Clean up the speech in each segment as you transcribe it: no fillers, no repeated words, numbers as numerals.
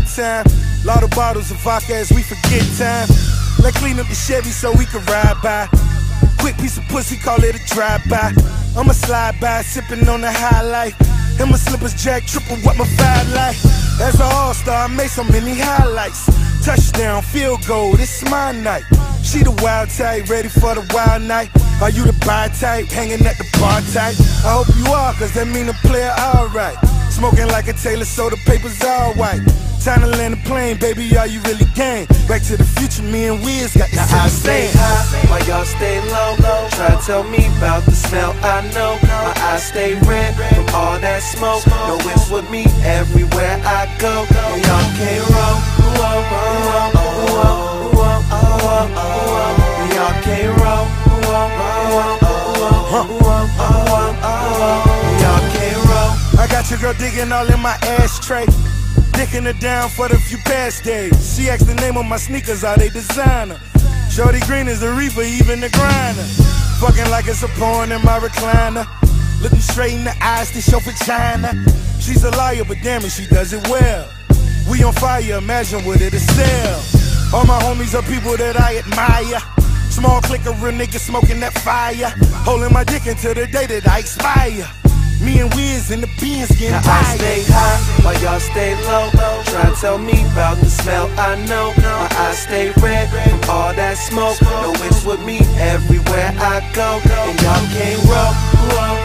good time. Lot of bottles of vodka as we forget time. Let's clean up the Chevy so we can ride by. Quick piece of pussy, call it a drive-by. I'ma slide by, sipping on the high life. And my slippers jack, triple what my vibe like. As an all-star, I made so many highlights. Touchdown, field goal, this is my night. She the wild type, ready for the wild night. Are you the buy type, hanging at the bar type? I hope you are, cause that mean the player alright. Smoking like a Taylor, so the paper's all white. Time to land a plane, baby, are you really game? Back to the future, me and Wiz got this. Now I stay high, while y'all stay low. Try to tell me about the smell, I know. My eyes stay red from all that smoke. No, it's with me everywhere I go. And y'all can't roll, and y'all can't roll, and y'all can't roll. I got your girl digging all in my ashtray, dicking her down for the few past days. She asked the name of my sneakers, are they designer? Shorty green is the reaper, even the grinder. Fucking like it's a porn in my recliner. Looking straight in the eyes to show vagina. She's a liar, but damn it, she does it well. We on fire, imagine what it'll sell. All my homies are people that I admire. Small clique of real niggas smoking that fire. Holding my dick until the day that I expire. Me and Wiz in the beans getting now tired. I stay high, while y'all stay low. Try to tell me about the smell, I know. My eyes stay red from all that smoke. No, it's with me everywhere I go. And y'all can't roll, and y'all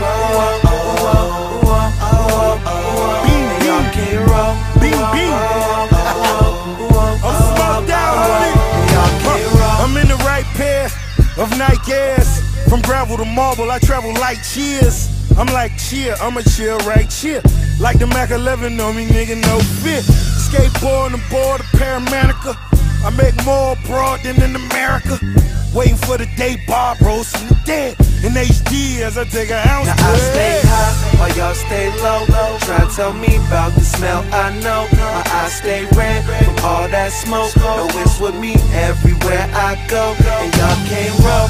can't roll. I'm smoked out, homie. I'm in the right pair of Nike Airs. From gravel to marble, I travel like cheers. I'm like cheer, I'ma chill right here. Like the Mac 11 on me, nigga, no fear. Skateboard on board, a Paramanica. I make more abroad than in America. Waiting for the day Bob rose from the dead. In HD as I take an ounce. Now I stay high, while y'all stay low. Try to tell me about the smell, I know. My eyes stay red from all that smoke. No, it's with me everywhere I go. And y'all can't roll.